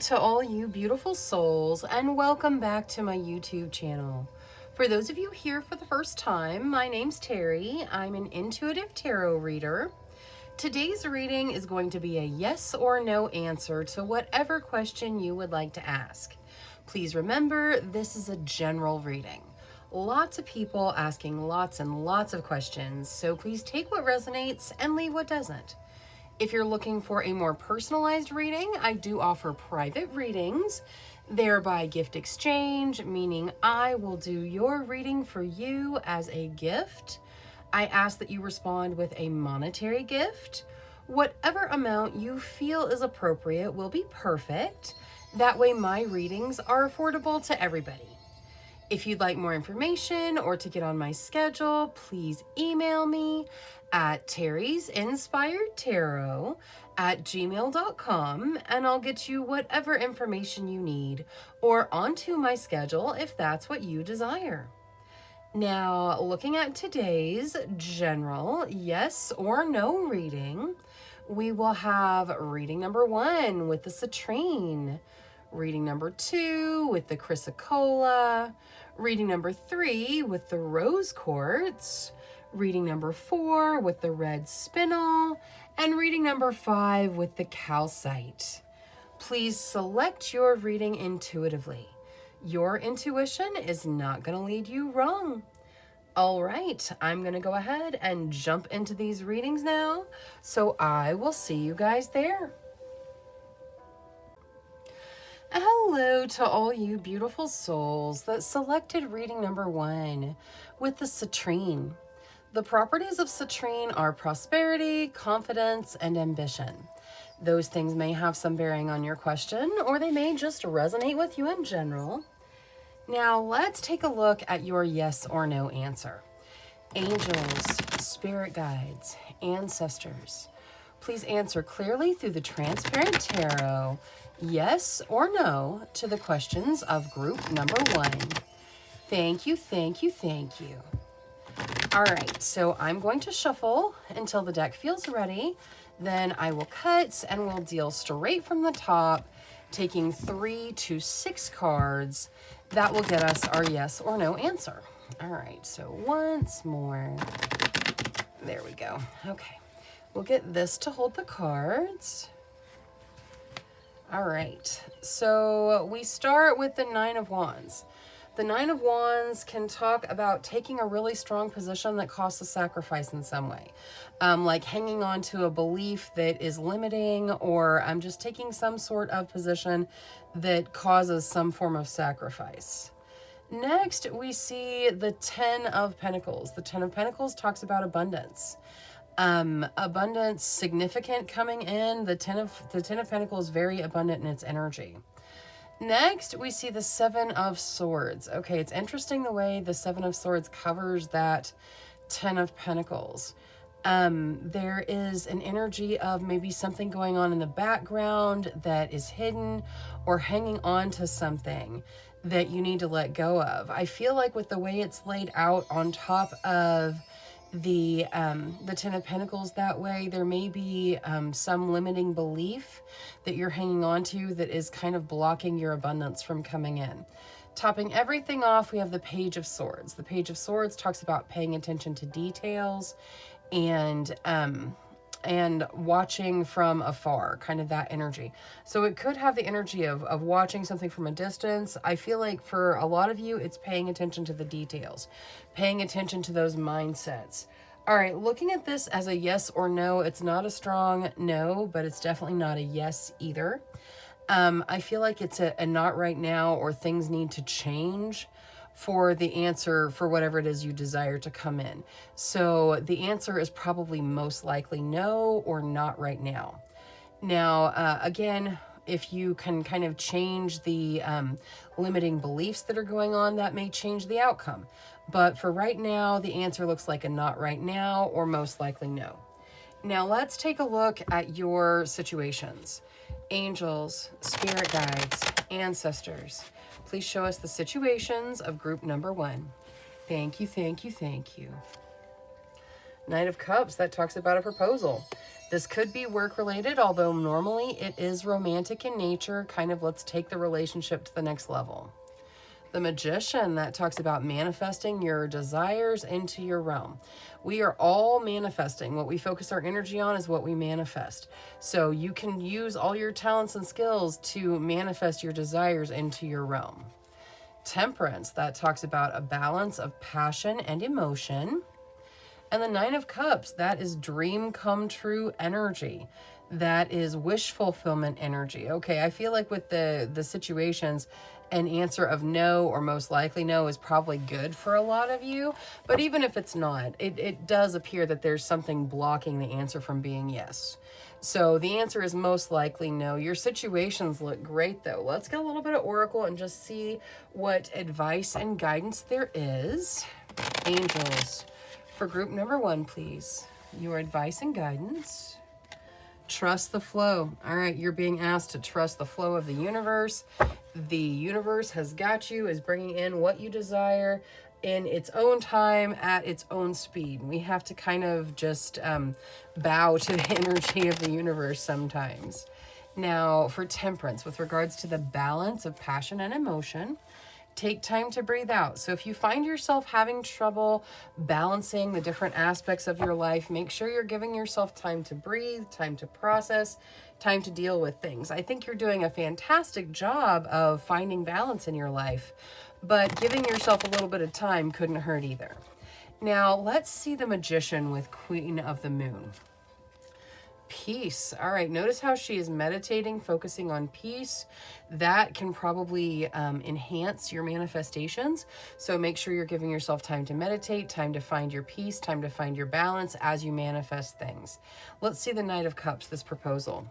to all you beautiful souls, and welcome back to my YouTube channel. For those of you here for the first time, my name's Cheri. I'm an intuitive tarot reader. Today's reading is going to be a yes or no answer to whatever question you would like to ask. Please remember, this is a general reading. Lots of people asking lots and lots of questions, so please take what resonates and leave what doesn't. If you're looking for a more personalized reading, I do offer private readings. They're by gift exchange, meaning I will do your reading for you as a gift. I ask that you respond with a monetary gift. Whatever amount you feel is appropriate will be perfect. That way my readings are affordable to everybody. If you'd like more information or to get on my schedule, please email me at terrysinspiredtarot@gmail.com and I'll get you whatever information you need or onto my schedule if that's what you desire. Now, looking at today's general yes or no reading, we will have reading number 1 with the citrine, reading number 2 with the chrysocolla, reading number 3 with the rose quartz, reading number 4 with the red spinel, and reading number 5 with the calcite. Please select your reading intuitively. Your intuition is not going to lead you wrong. All right, I'm going to go ahead and jump into these readings now, so I will see you guys there. Hello to all you beautiful souls that selected reading number 1 with the citrine. The properties of citrine are prosperity, confidence, and ambition. Those things may have some bearing on your question, or they may just resonate with you in general. Now, let's take a look at your yes or no answer. Angels, spirit guides, ancestors, please answer clearly through the transparent tarot, yes or no, to the questions of group number 1. Thank you, thank you, thank you. All right, so I'm going to shuffle until the deck feels ready. Then I will cut and we'll deal straight from the top, taking 3 to 6 cards. That will get us our yes or no answer. All right, so once more. There we go. Okay, we'll get this to hold the cards. All right, so we start with the 9 of Wands. The 9 of Wands can talk about taking a really strong position that costs a sacrifice in some way. Like hanging on to a belief that is limiting, or I'm just taking some sort of position that causes some form of sacrifice. Next, we see the 10 of Pentacles. The 10 of Pentacles talks about abundance. Abundance significant coming in. The 10 of Pentacles is very abundant in its energy. Next, we see the 7 of Swords. Okay, it's interesting the way the 7 of Swords covers that 10 of Pentacles. There is an energy of maybe something going on in the background that is hidden or hanging on to something that you need to let go of. I feel like with the way it's laid out on top of the 10 of Pentacles that way, there may be some limiting belief that you're hanging on to that is kind of blocking your abundance from coming in. Topping everything off, we have the Page of Swords. The Page of Swords talks about paying attention to details and watching from afar, kind of that energy. So it could have the energy of watching something from a distance. I feel like for a lot of you, it's paying attention to the details, paying attention to those mindsets. All right, looking at this as a yes or no, it's not a strong no, but it's definitely not a yes either. I feel like it's a not right now, or things need to change for the answer for whatever it is you desire to come in. So the answer is probably most likely no or not right now. Now, again, if you can kind of change the limiting beliefs that are going on, that may change the outcome. But for right now, the answer looks like a not right now or most likely no. Now let's take a look at your situations. Angels, spirit guides, ancestors, please show us the situations of group number 1. Thank you, thank you, thank you. Knight of Cups, that talks about a proposal. This could be work related, although normally it is romantic in nature. Kind of let's take the relationship to the next level. The Magician, that talks about manifesting your desires into your realm. We are all manifesting. What we focus our energy on is what we manifest. So you can use all your talents and skills to manifest your desires into your realm. Temperance, that talks about a balance of passion and emotion. And the Nine of Cups, that is dream come true energy. That is wish fulfillment energy. Okay, I feel like with the situations, an answer of no or most likely no is probably good for a lot of you. But even if it's not, it does appear that there's something blocking the answer from being yes. So the answer is most likely no. Your situations look great though. Let's get a little bit of Oracle and just see what advice and guidance there is. Angels, for group number 1, please. Your advice and guidance. Trust the flow. All right, you're being asked to trust the flow of the universe. The universe has got you, is bringing in what you desire in its own time at its own speed. We have to kind of just bow to the energy of the universe sometimes. Now, for Temperance, with regards to the balance of passion and emotion, take time to breathe out. So if you find yourself having trouble balancing the different aspects of your life, make sure you're giving yourself time to breathe, time to process, time to deal with things. I think you're doing a fantastic job of finding balance in your life, but giving yourself a little bit of time couldn't hurt either. Now, let's see the Magician with Queen of the Moon. Peace. All right, notice how she is meditating, focusing on peace. That can probably enhance your manifestations. So make sure you're giving yourself time to meditate, time to find your peace, time to find your balance as you manifest things. Let's see the Knight of Cups, this proposal.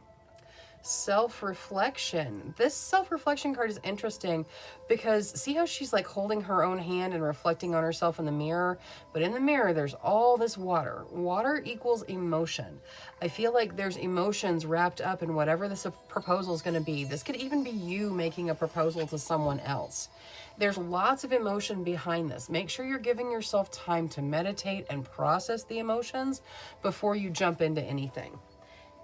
Self-reflection. This self-reflection card is interesting because see how she's like holding her own hand and reflecting on herself in the mirror, but in the mirror there's all this water. Water equals emotion. I feel like there's emotions wrapped up in whatever this proposal is going to be. This could even be you making a proposal to someone else. There's lots of emotion behind this. Make sure you're giving yourself time to meditate and process the emotions before you jump into anything.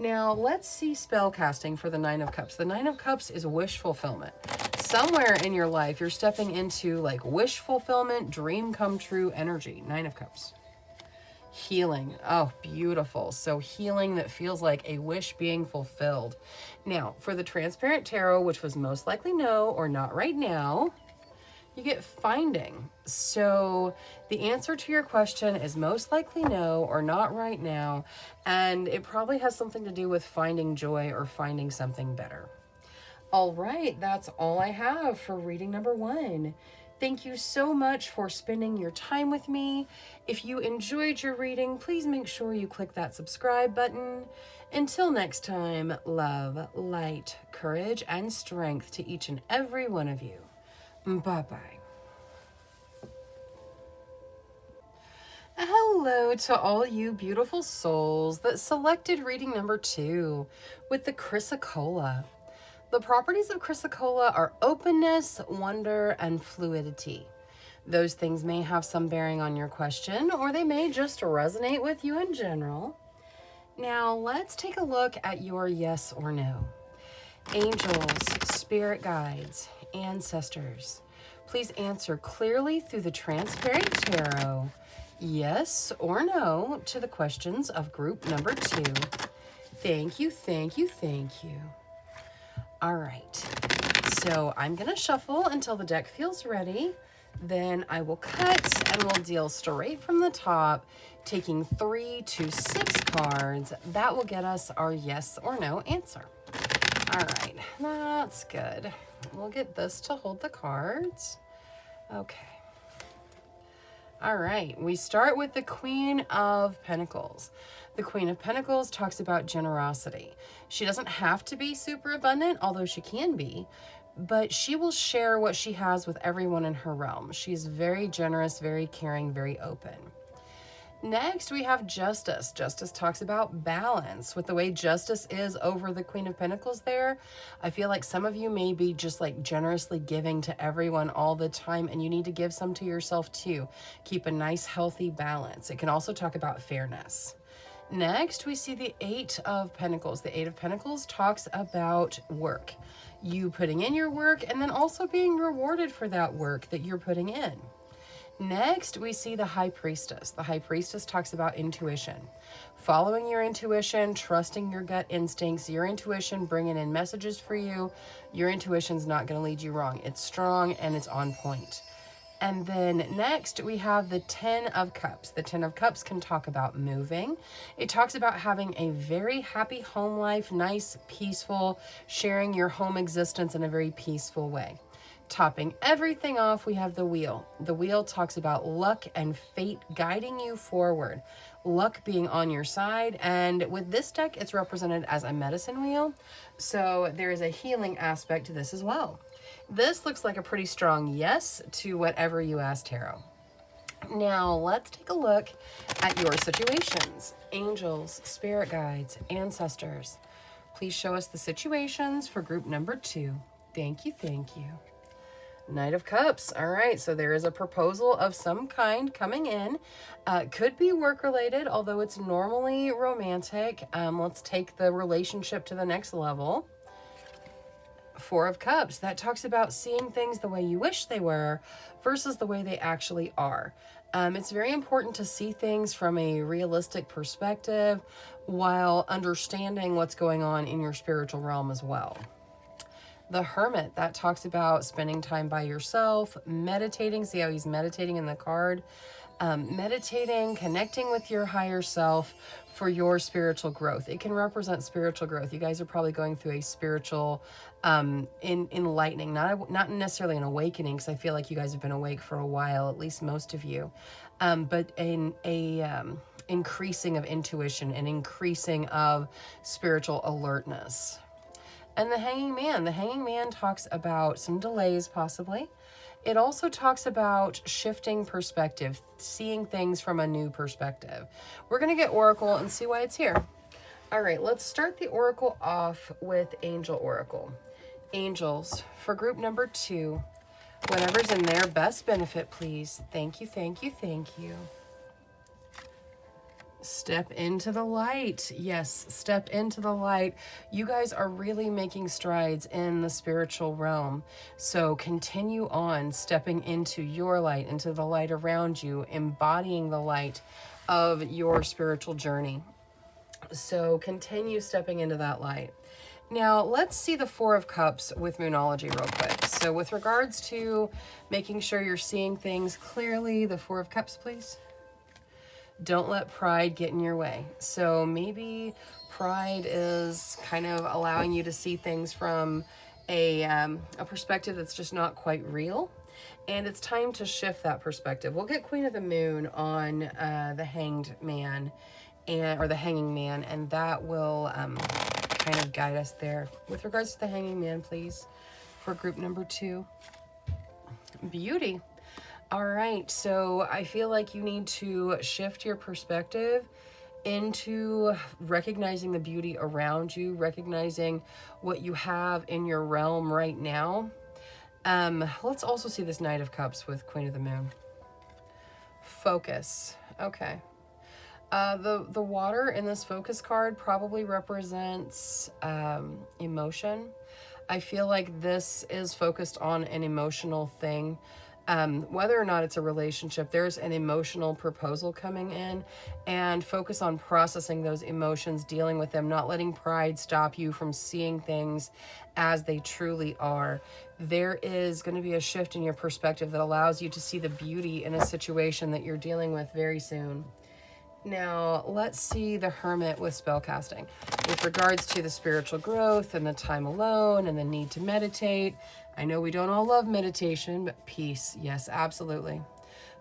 Now, let's see spell casting for the Nine of Cups. The Nine of Cups is wish fulfillment. Somewhere in your life, you're stepping into like wish fulfillment, dream come true energy. Nine of Cups. Healing. Oh, beautiful. So healing that feels like a wish being fulfilled. Now, for the Transparent Tarot, which was most likely no or not right now, you get finding. So the answer to your question is most likely no or not right now. And it probably has something to do with finding joy or finding something better. All right, that's all I have for reading number 1. Thank you so much for spending your time with me. If you enjoyed your reading, please make sure you click that subscribe button. Until next time, love, light, courage, and strength to each and every one of you. Bye-bye. Hello to all you beautiful souls that selected reading number 2 with the Chrysocolla. The properties of Chrysocolla are openness, wonder, and fluidity. Those things may have some bearing on your question, or they may just resonate with you in general. Now, let's take a look at your yes or no. Angels, spirit guides, ancestors, please answer clearly through the Transparent Tarot, yes or no, to the questions of group number 2. Thank you, thank you, thank you. All right, so I'm going to shuffle until the deck feels ready. Then I will cut and we'll deal straight from the top, taking 3 to 6 cards. That will get us our yes or no answer. All right, that's good. We'll get this to hold the cards. Okay. All right, we start with the Queen of Pentacles. The Queen of Pentacles talks about generosity. She doesn't have to be super abundant, although she can be, but she will share what she has with everyone in her realm. She's very generous, very caring, very open. Next, we have Justice. Justice talks about balance. With the way Justice is over the Queen of Pentacles there, I feel like some of you may be just like generously giving to everyone all the time, and you need to give some to yourself too. Keep a nice, healthy balance. It can also talk about fairness. Next, we see the Eight of Pentacles. The Eight of Pentacles talks about work. You putting in your work and then also being rewarded for that work that you're putting in. Next, we see the High Priestess. The High Priestess talks about intuition. Following your intuition, trusting your gut instincts, your intuition bringing in messages for you. Your intuition's not going to lead you wrong. It's strong and it's on point. And then next, we have the Ten of Cups. The Ten of Cups can talk about moving. It talks about having a very happy home life, nice, peaceful, sharing your home existence in a very peaceful way. Topping everything off, we have the Wheel. The Wheel talks about luck and fate guiding you forward. Luck being on your side, and with this deck, it's represented as a medicine wheel. So there is a healing aspect to this as well. This looks like a pretty strong yes to whatever you ask tarot. Now, let's take a look at your situations. Angels, spirit guides, ancestors. Please show us the situations for group number 2. Thank you, thank you. Knight of Cups. All right, so there is a proposal of some kind coming in. Could be work-related, although it's normally romantic. Let's take the relationship to the next level. Four of Cups. That talks about seeing things the way you wish they were versus the way they actually are. It's very important to see things from a realistic perspective while understanding what's going on in your spiritual realm as well. The Hermit, that talks about spending time by yourself, meditating. See how he's meditating in the card? Meditating, connecting with your higher self for your spiritual growth. It can represent spiritual growth. You guys are probably going through a spiritual enlightening, not necessarily an awakening, because I feel like you guys have been awake for a while, at least most of you, but increasing of intuition and increasing of spiritual alertness. And the Hanging Man. The Hanging Man talks about some delays, possibly. It also talks about shifting perspective, seeing things from a new perspective. We're going to get Oracle and see why it's here. All right, let's start the Oracle off with Angel Oracle. Angels, for group number 2, whatever's in their best benefit, please. Thank you, thank you, thank you. Step into the light. Yes, step into the light. You guys are really making strides in the spiritual realm. So continue on stepping into your light, into the light around you, embodying the light of your spiritual journey. So continue stepping into that light. Now, let's see the Four of Cups with Moonology real quick. So with regards to making sure you're seeing things clearly, the Four of Cups, please. Don't let pride get in your way. So maybe pride is kind of allowing you to see things from a perspective that's just not quite real. And it's time to shift that perspective. We'll get Queen of the Moon on the Hanged Man, or the Hanging Man, and that will kind of guide us there. With regards to the Hanging Man, please, for group number 2. Beauty. All right, so I feel like you need to shift your perspective into recognizing the beauty around you, recognizing what you have in your realm right now. Let's also see this Knight of Cups with Queen of the Moon. Focus. Okay. The water in this focus card probably represents emotion. I feel like this is focused on an emotional thing. Whether or not it's a relationship, there's an emotional proposal coming in, and focus on processing those emotions, dealing with them, not letting pride stop you from seeing things as they truly are. There is going to be a shift in your perspective that allows you to see the beauty in a situation that you're dealing with very soon. Now, let's see the Hermit with spellcasting. With regards to the spiritual growth and the time alone and the need to meditate, I know we don't all love meditation, but peace, yes, absolutely.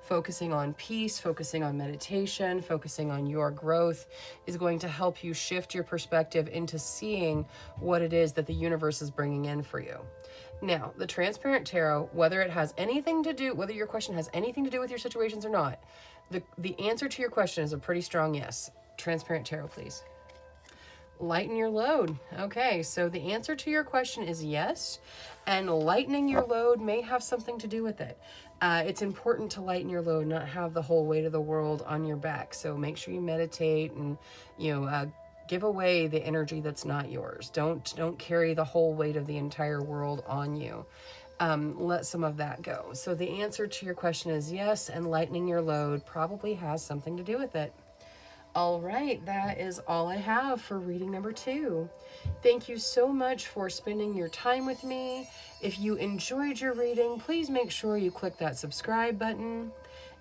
Focusing on peace, focusing on meditation, focusing on your growth is going to help you shift your perspective into seeing what it is that the universe is bringing in for you. Now, the Transparent Tarot, whether it has anything to do, whether your question has anything to do with your situations or not, the answer to your question is a pretty strong yes. Transparent Tarot, please. Lighten your load. Okay, so the answer to your question is yes, and lightening your load may have something to do with it. It's important to lighten your load, not have the whole weight of the world on your back. So make sure you meditate and, give away the energy that's not yours. Don't carry the whole weight of the entire world on you. Let some of that go. So the answer to your question is yes, and lightening your load probably has something to do with it. All right, that is all I have for reading number 2. Thank you so much for spending your time with me. If you enjoyed your reading, please make sure you click that subscribe button.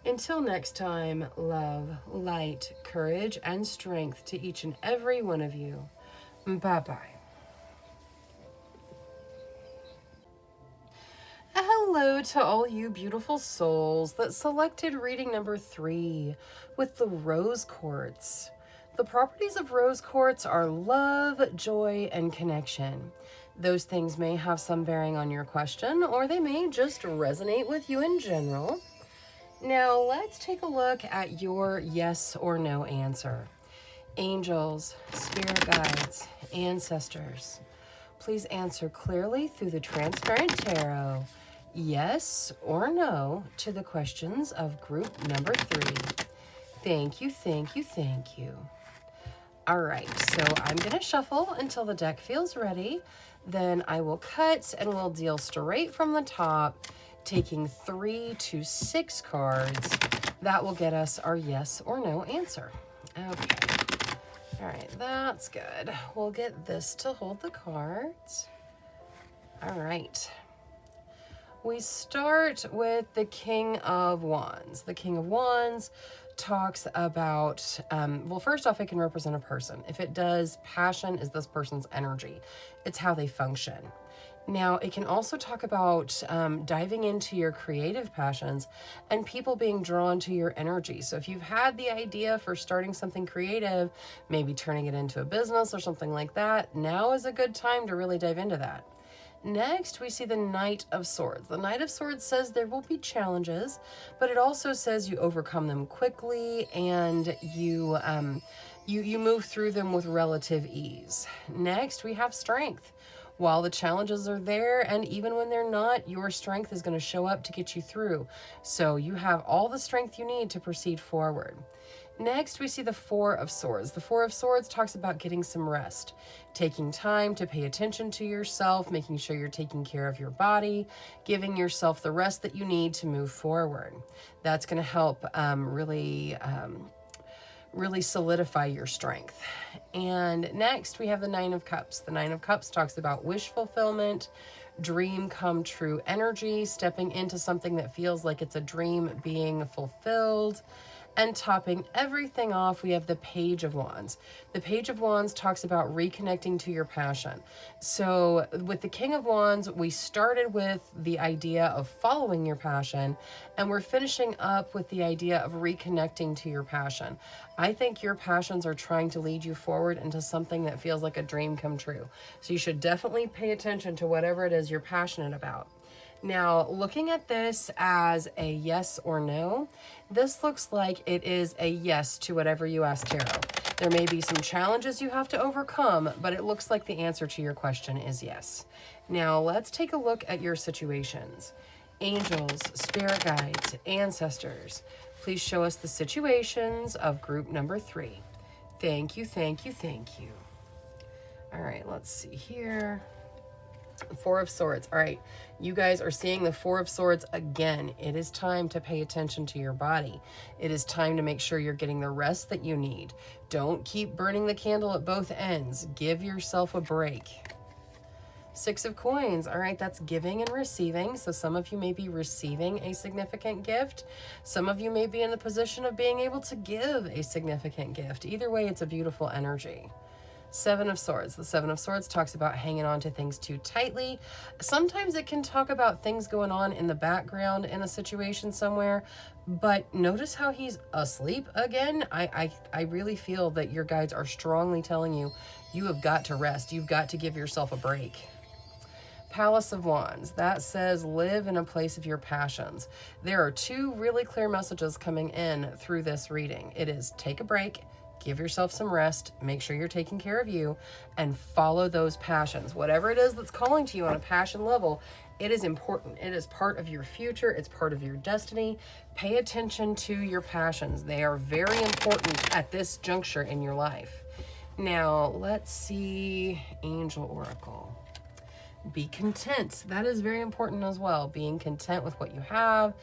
Until next time, love, light, courage, and strength to each and every one of you. Bye-bye. Hello to all you beautiful souls that selected reading number 3 with the rose quartz. The properties of rose quartz are love, joy, and connection. Those things may have some bearing on your question, or they may just resonate with you in general. Now let's take a look at your yes or no answer. Angels, spirit guides, ancestors, please answer clearly through the Transparent Tarot. Yes or no to the questions of group number 3. Thank you, thank you, thank you. All right, so I'm going to shuffle until the deck feels ready. Then I will cut and we'll deal straight from the top, taking 3 to 6 cards. That will get us our yes or no answer. Okay. All right, that's good. We'll get this to hold the cards. All right. We start with the King of Wands. The King of Wands talks about, well, first off, it can represent a person. If it does, passion is this person's energy. It's how they function. Now, it can also talk about diving into your creative passions and people being drawn to your energy. So if you've had the idea for starting something creative, maybe turning it into a business or something like that, now is a good time to really dive into that. Next, we see the Knight of Swords. The Knight of Swords says there will be challenges, but it also says you overcome them quickly and you move through them with relative ease. Next, we have Strength. While the challenges are there, and even when they're not, your strength is going to show up to get you through. So you have all the strength you need to proceed forward. Next, we see the Four of Swords. The Four of Swords talks about getting some rest, taking time to pay attention to yourself, making sure you're taking care of your body, giving yourself the rest that you need to move forward. That's going to help really solidify your strength. And next, we have the Nine of Cups. The Nine of Cups talks about wish fulfillment, dream come true energy, stepping into something that feels like it's a dream being fulfilled. And topping everything off, we have the Page of Wands. The Page of Wands talks about reconnecting to your passion. So with the King of Wands, we started with the idea of following your passion, and we're finishing up with the idea of reconnecting to your passion. I think your passions are trying to lead you forward into something that feels like a dream come true. So you should definitely pay attention to whatever it is you're passionate about. Now, looking at this as a yes or no, this looks like it is a yes to whatever you ask tarot. There may be some challenges you have to overcome, but it looks like the answer to your question is yes. Now, let's take a look at your situations. Angels, spirit guides, ancestors, please show us the situations of group number 3. Thank you, thank you, thank you. All right, let's see here. Four of Swords. All right, you guys are seeing the Four of Swords again. It is time to pay attention to your body. It is time to make sure you're getting the rest that you need. Don't keep burning the candle at both ends. Give yourself a break. Six of Coins. All right, that's giving and receiving. So some of you may be receiving a significant gift. Some of you may be in the position of being able to give a significant gift. Either way, it's a beautiful energy. Seven of Swords. The Seven of Swords talks about hanging on to things too tightly. Sometimes it can talk about things going on in the background in a situation somewhere, but notice how he's asleep again. I really feel that your guides are strongly telling you, you have got to rest. You've got to give yourself a break. Palace of Wands, that says live in a place of your passions. There are two really clear messages coming in through this reading. It is take a break, give yourself some rest, make sure you're taking care of you, and follow those passions. Whatever it is that's calling to you on a passion level, it is important. It is part of your future. It's part of your destiny. Pay attention to your passions. They are very important at this juncture in your life. Now, let's see Angel Oracle. Be content. That is very important as well. Being content with what you have,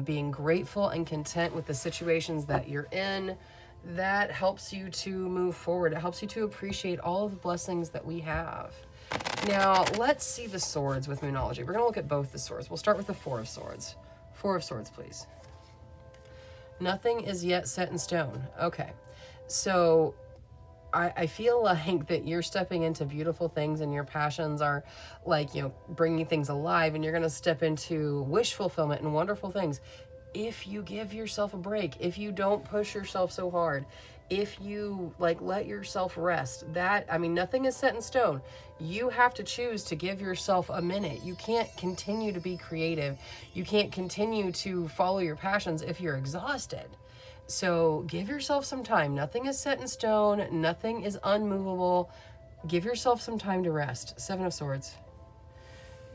being grateful and content with the situations that you're in. That helps you to move forward. It helps you to appreciate all of the blessings that we have. Now, let's see the swords with Moonology. We're going to look at both the swords. We'll start with the Four of Swords. Four of Swords, please. Nothing is yet set in stone. Okay. So I feel like that you're stepping into beautiful things, and your passions are like, bringing things alive, and you're going to step into wish fulfillment and wonderful things. If you give yourself a break, if you don't push yourself so hard, if you let yourself rest, nothing is set in stone. You have to choose to give yourself a minute. You can't continue to be creative. You can't continue to follow your passions if you're exhausted. So give yourself some time. Nothing is set in stone. Nothing is unmovable. Give yourself some time to rest. Seven of Swords.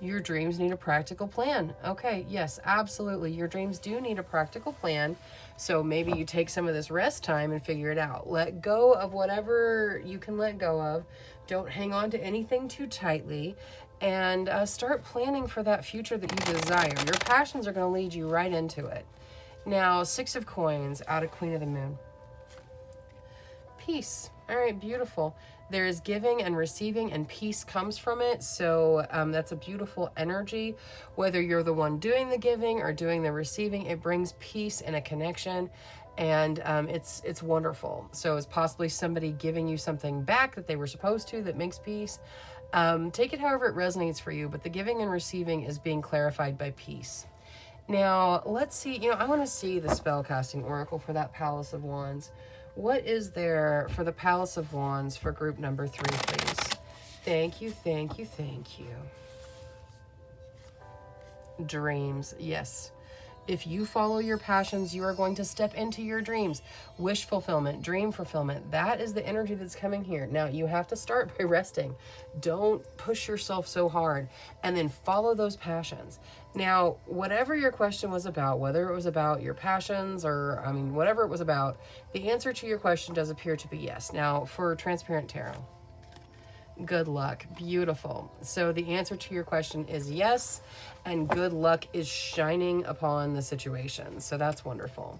Your dreams need a practical plan. Okay, yes, absolutely. Your dreams do need a practical plan. So maybe you take some of this rest time and figure it out. Let go of whatever you can let go of. Don't hang on to anything too tightly. And start planning for that future that you desire. Your passions are going to lead you right into it. Now, Six of Coins out of Queen of the Moon. Peace. All right, beautiful. There is giving and receiving, and peace comes from it. So that's a beautiful energy. Whether you're the one doing the giving or doing the receiving, it brings peace and a connection, and it's wonderful. So it's possibly somebody giving you something back that they were supposed to that makes peace. Take it however it resonates for you, but the giving and receiving is being clarified by peace. Now, let's see, I want to see the spellcasting oracle for that Palace of Wands. What is there for the Palace of Wands for group number 3, please? Thank you, thank you, thank you. Dreams, yes. If you follow your passions, you are going to step into your dreams. Wish fulfillment, dream fulfillment. That is the energy that's coming here. Now, you have to start by resting. Don't push yourself so hard, and then follow those passions. Now, whatever your question was about, whether it was about your passions or, whatever it was about, the answer to your question does appear to be yes. Now, for Transparent Tarot. Good luck. Beautiful. So the answer to your question is yes, and good luck is shining upon the situation. So that's wonderful.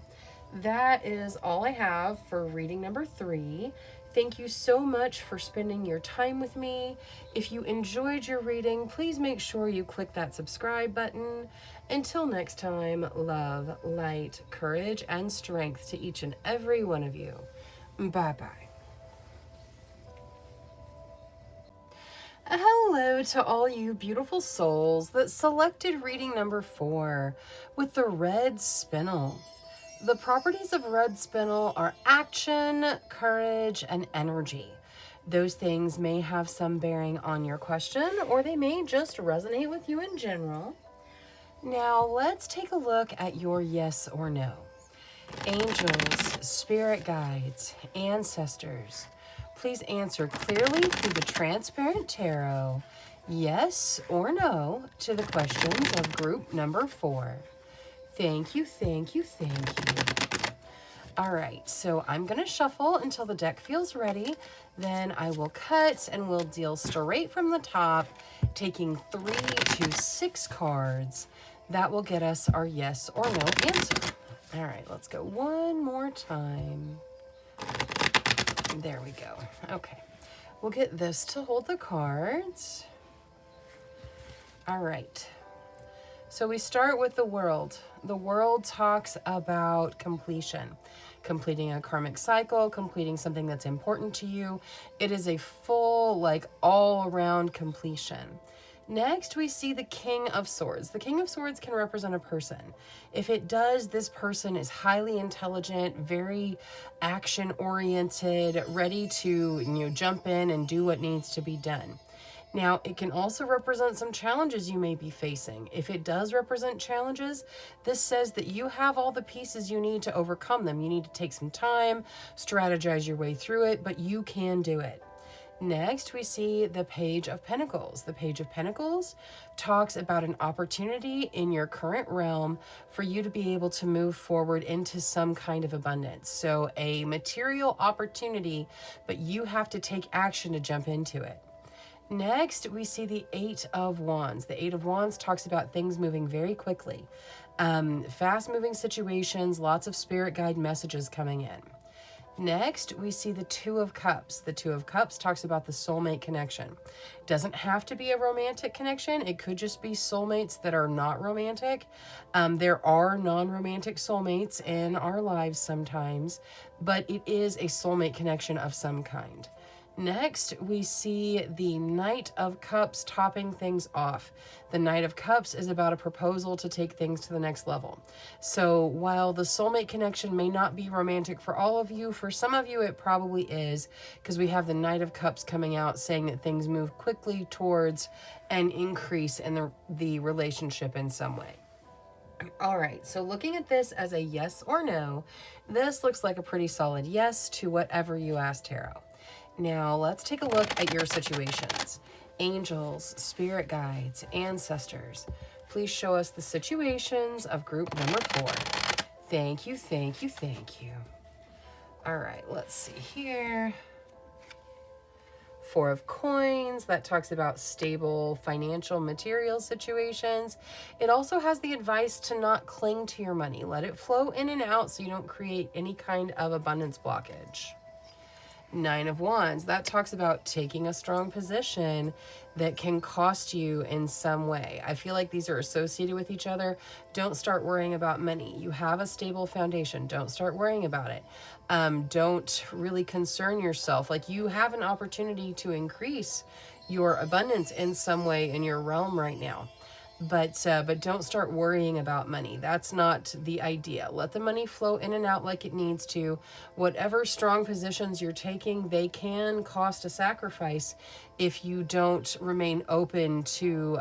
That is all I have for reading number 3. Thank you so much for spending your time with me. If you enjoyed your reading, please make sure you click that subscribe button. Until next time, love, light, courage, and strength to each and every one of you. Bye-bye. Hello to all you beautiful souls that selected reading number 4 with the red spinel. The properties of red spinel are action, courage, and energy. Those things may have some bearing on your question, or they may just resonate with you in general. Now let's take a look at your yes or no. Angels, spirit guides, ancestors, please answer clearly through the Transparent Tarot, yes or no, to the questions of group number 4. Thank you, thank you, thank you. All right, so I'm going to shuffle until the deck feels ready. Then I will cut and we'll deal straight from the top, taking 3 to 6 cards. That will get us our yes or no answer. All right, let's go one more time. There we go. Okay, we'll get this to hold the cards. All right. So we start with the world. The world talks about completion, completing a karmic cycle, completing something that's important to you. It is a full, all-around completion. Next, we see the King of Swords. The King of Swords can represent a person. If it does, this person is highly intelligent, very action-oriented, ready to, jump in and do what needs to be done. Now, it can also represent some challenges you may be facing. If it does represent challenges, this says that you have all the pieces you need to overcome them. You need to take some time, strategize your way through it, but you can do it. Next, we see the Page of Pentacles. The Page of Pentacles talks about an opportunity in your current realm for you to be able to move forward into some kind of abundance. So a material opportunity, but you have to take action to jump into it. Next, we see the Eight of Wands. The Eight of Wands talks about things moving very quickly. Fast-moving situations, lots of spirit guide messages coming in. Next, we see the Two of Cups. The Two of Cups talks about the soulmate connection. Doesn't have to be a romantic connection. It could just be soulmates that are not romantic. There are non-romantic soulmates in our lives sometimes, but it is a soulmate connection of some kind. Next, we see the Knight of Cups topping things off. The Knight of Cups is about a proposal to take things to the next level. So while the soulmate connection may not be romantic for all of you, for some of you it probably is, because we have the Knight of Cups coming out saying that things move quickly towards an increase in the relationship in some way. All right, so looking at this as a yes or no, this looks like a pretty solid yes to whatever you asked tarot. Now, let's take a look at your situations. Angels, spirit guides, ancestors, please show us the situations of group number 4. Thank you, thank you, thank you. All right, let's see here. 4 of Coins, that talks about stable financial material situations. It also has the advice to not cling to your money. Let it flow in and out so you don't create any kind of abundance blockage. 9 of Wands, that talks about taking a strong position that can cost you in some way. I feel like these are associated with each other. Don't start worrying about money. You have a stable foundation. Don't start worrying about it. Don't really concern yourself. Like, you have an opportunity to increase your abundance in some way in your realm right now. But don't start worrying about money. That's not the idea. Let the money flow in and out like it needs to. Whatever strong positions you're taking, they can cost a sacrifice if you don't remain open to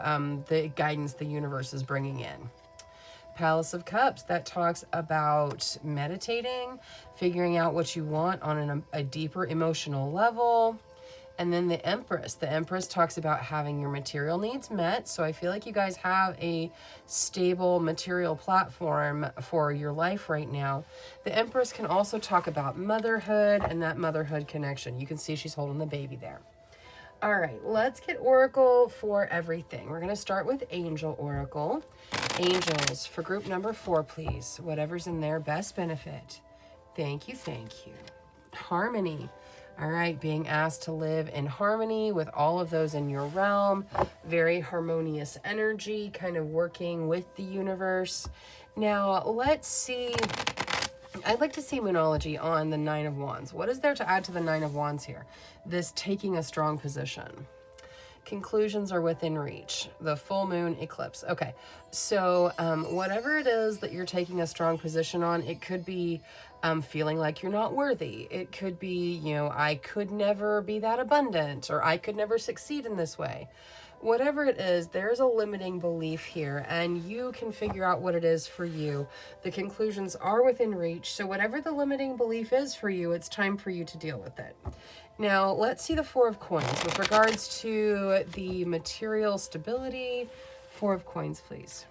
the guidance the universe is bringing in. Palace of Cups, that talks about meditating, figuring out what you want on a deeper emotional level. And then the Empress. The Empress talks about having your material needs met. So I feel like you guys have a stable material platform for your life right now. The Empress can also talk about motherhood and that motherhood connection. You can see she's holding the baby there. All right, let's get Oracle for everything. We're going to start with Angel Oracle. Angels, for group number 4, please. Whatever's in their best benefit. Thank you, thank you. Harmony. All right, being asked to live in harmony with all of those in your realm. Very harmonious energy, kind of working with the universe. Now, let's see. I'd like to see Moonology on the 9 of Wands. What is there to add to the 9 of Wands here? This taking a strong position. Conclusions are within reach. The full moon eclipse. Okay, so whatever it is that you're taking a strong position on, it could be feeling like you're not worthy. It could be, you know, I could never be that abundant, or I could never succeed in this way. Whatever it is, there's a limiting belief here, and you can figure out what it is for you. The conclusions are within reach, so whatever the limiting belief is for you, it's time for you to deal with it. Now, let's see the 4 of Coins. With regards to the material stability, 4 of Coins, please.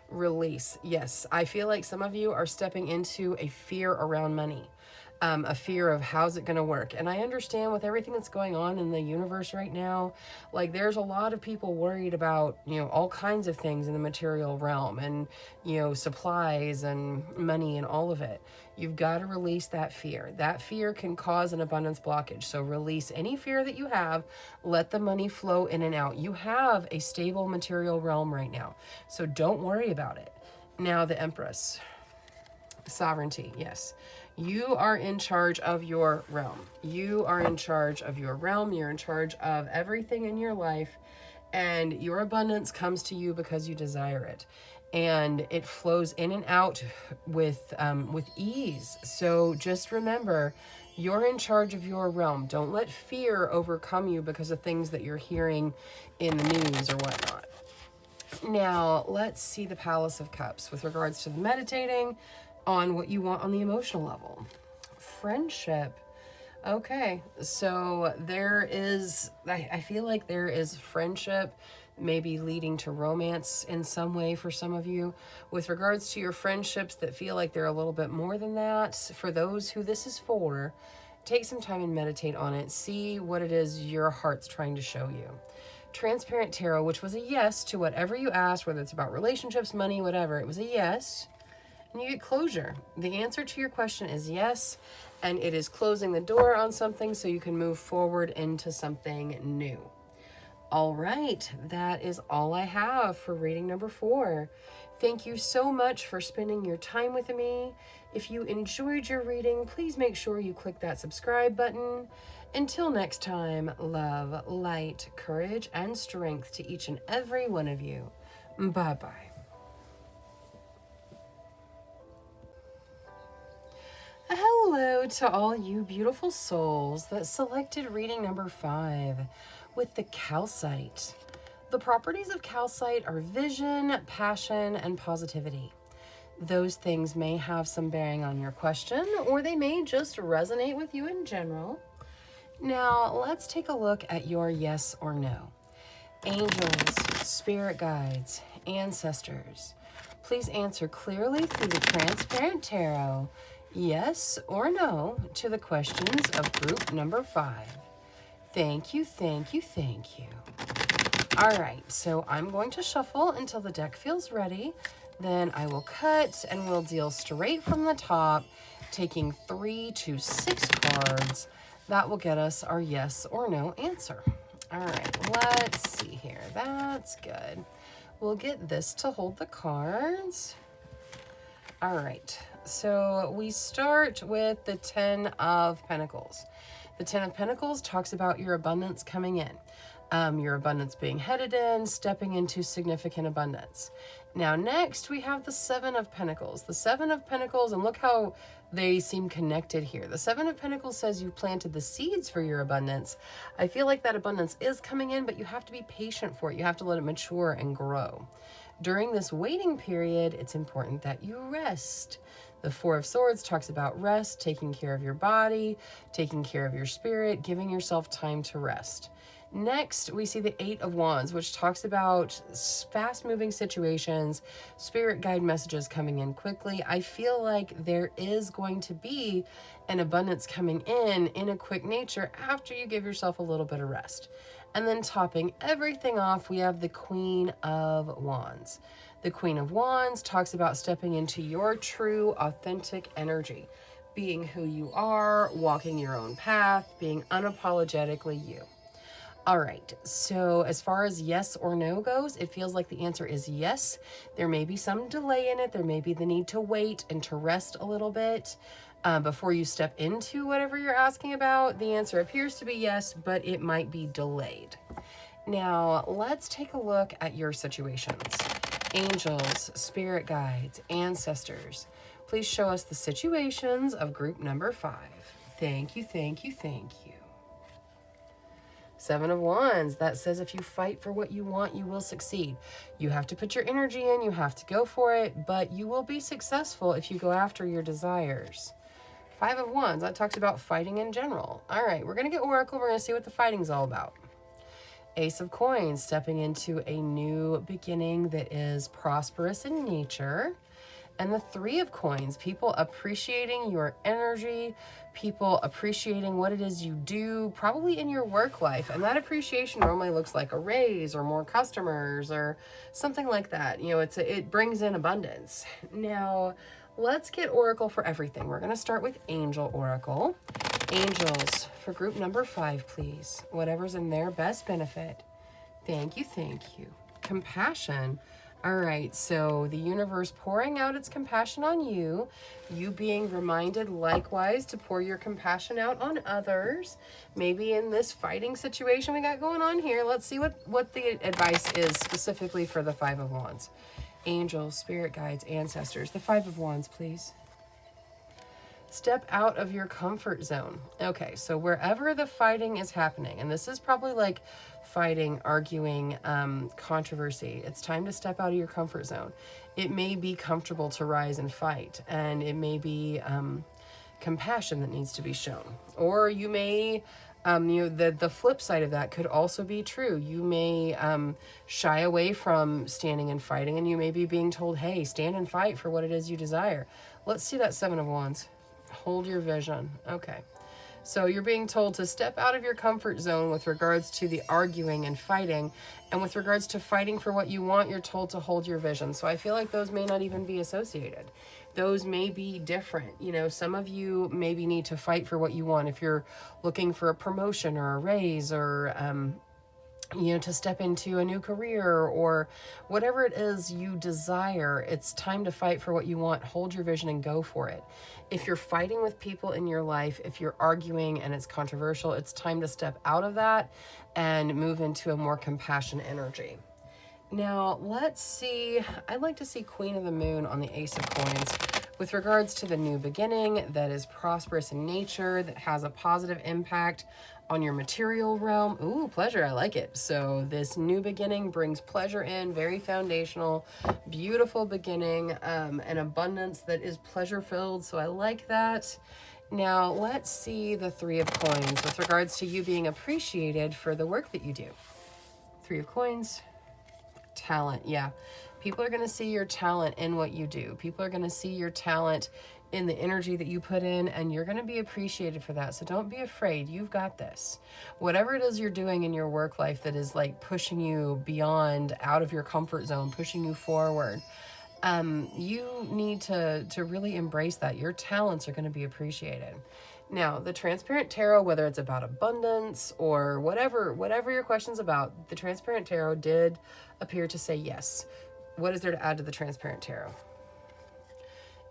Release. Yes, I feel like some of you are stepping into a fear around money. A fear of how's it going to work. And I understand with everything that's going on in the universe right now, like there's a lot of people worried about, you know, all kinds of things in the material realm and, you know, supplies and money and all of it. You've got to release that fear. That fear can cause an abundance blockage. So release any fear that you have. Let the money flow in and out. You have a stable material realm right now. So don't worry about it. Now the Empress. Sovereignty, yes. You are in charge of your realm. You are in charge of your realm. You're in charge of everything in your life. And your abundance comes to you because you desire it. And it flows in and out with ease. So just remember, You're in charge of your realm. Don't let fear overcome you because of things that you're hearing in the news or whatnot. Now, let's see the Palace of Cups with regards to the meditating on what you want on the emotional level. Friendship. Okay, so there is, I feel like there is friendship maybe leading to romance in some way for some of you. With regards to your friendships that feel like they're a little bit more than that, for those who this is for, take some time and meditate on it. See what it is your heart's trying to show you. Transparent Tarot, which was a yes to whatever you asked, whether it's about relationships, money, whatever. It was a yes. And you get closure. The answer to your question is yes, and it is closing the door on something so you can move forward into something new. All right, that is all I have for reading number 4. Thank you so much for spending your time with me. If you enjoyed your reading, please make sure you click that subscribe button. Until next time, love, light, courage, and strength to each and every one of you. Bye-bye. Hello to all you beautiful souls that selected reading number 5 with the calcite. The properties of calcite are vision, passion, and positivity. Those things may have some bearing on your question, or they may just resonate with you in general. Now, let's take a look at your yes or no. Angels, spirit guides, ancestors, please answer clearly through the transparent tarot, yes or no, to the questions of group number 5. Thank you, thank you, thank you. All right, so I'm going to shuffle until the deck feels ready. Then I will cut and we'll deal straight from the top, taking 3 to 6 cards. That will get us our yes or no answer. All right, let's see here. That's good. We'll get this to hold the cards. All right, so we start with the 10 of Pentacles. The 10 of Pentacles talks about your abundance coming in. Your abundance being headed in, stepping into significant abundance. Now, next we have the 7 of Pentacles. The 7 of Pentacles, and look how they seem connected here. The 7 of Pentacles says you planted the seeds for your abundance. I feel like that abundance is coming in, but you have to be patient for it. You have to let it mature and grow. During this waiting period, it's important that you rest. The 4 of Swords talks about rest, taking care of your body, taking care of your spirit, giving yourself time to rest. Next, we see the 8 of Wands, which talks about fast-moving situations, spirit guide messages coming in quickly. I feel like there is going to be an abundance coming in a quick nature after you give yourself a little bit of rest. And then topping everything off, we have the Queen of Wands. The Queen of Wands talks about stepping into your true, authentic energy, being who you are, walking your own path, being unapologetically you. All right, so as far as yes or no goes, it feels like the answer is yes. There may be some delay in it. There may be the need to wait and to rest a little bit before you step into whatever you're asking about. The answer appears to be yes, but it might be delayed. Now, let's take a look at your situations. Angels, spirit guides, ancestors, please show us the situations of group number 5. Thank you, thank you, thank you. 7 of Wands, that says if you fight for what you want, you will succeed. You have to put your energy in, you have to go for it, but you will be successful if you go after your desires. 5 of Wands, that talks about fighting in general. All right, we're going to get Oracle. We're going to see what the fighting's all about. Ace of Coins, stepping into a new beginning that is prosperous in nature. And the 3 of Coins, people appreciating your energy, people appreciating what it is you do, probably in your work life. And that appreciation normally looks like a raise or more customers or something like that. You know, it brings in abundance. Now, let's get Oracle for everything. We're going to start with Angel Oracle. Angels for group number 5, please. Whatever's in their best benefit. Thank you, thank you. Compassion. All right, so the universe pouring out its compassion on you, you being reminded likewise to pour your compassion out on others. Maybe in this fighting situation we got going on here, let's see what the advice is specifically for the 5 of Wands. Angels, spirit guides, ancestors. The 5 of Wands, please. Step out of your comfort zone. Okay, so wherever the fighting is happening, and this is probably like fighting, arguing, controversy, it's time to step out of your comfort zone. It may be comfortable to rise and fight, and it may be compassion that needs to be shown. Or you may, the flip side of that could also be true. You may shy away from standing and fighting, and you may be being told, hey, stand and fight for what it is you desire. Let's see that Seven of Wands. Hold your vision. Okay. So you're being told to step out of your comfort zone with regards to the arguing and fighting. And with regards to fighting for what you want, you're told to hold your vision. So I feel like those may not even be associated. Those may be different. You know, some of you maybe need to fight for what you want. If you're looking for a promotion or a raise or, to step into a new career or whatever it is you desire, it's time to fight for what you want. Hold your vision and go for it. If you're fighting with people in your life, if you're arguing and it's controversial, it's time to step out of that and move into a more compassion energy. Now, let's see. I'd like to see Queen of the Moon on the Ace of Coins with regards to the new beginning that is prosperous in nature, that has a positive impact on your material realm. Ooh, pleasure. I like it. So this new beginning brings pleasure in, very foundational, beautiful beginning, an abundance that is pleasure filled. So I like that. Now, let's see the Three of Coins with regards to you being appreciated for the work that you do. Three of Coins. Talent. Yeah. People are going to see your talent in what you do. People are going to see your talent in the energy that you put in, and you're going to be appreciated for that. So don't be afraid. You've got this. Whatever it is you're doing in your work life that is like pushing you beyond out of your comfort zone, pushing you forward, you need to really embrace that. Your talents are going to be appreciated. Now, the Transparent Tarot, whether it's about abundance or whatever your question's about, the Transparent Tarot did appear to say yes. What is there to add to the Transparent Tarot?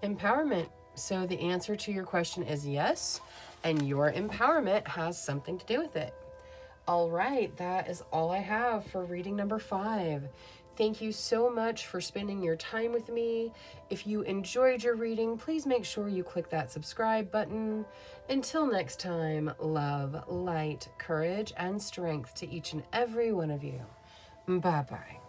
Empowerment. So the answer to your question is yes, and your empowerment has something to do with it. All right, that is all I have for reading number 5. Thank you so much for spending your time with me. If you enjoyed your reading, please make sure you click that subscribe button. Until next time, love, light, courage, and strength to each and every one of you. Bye-bye.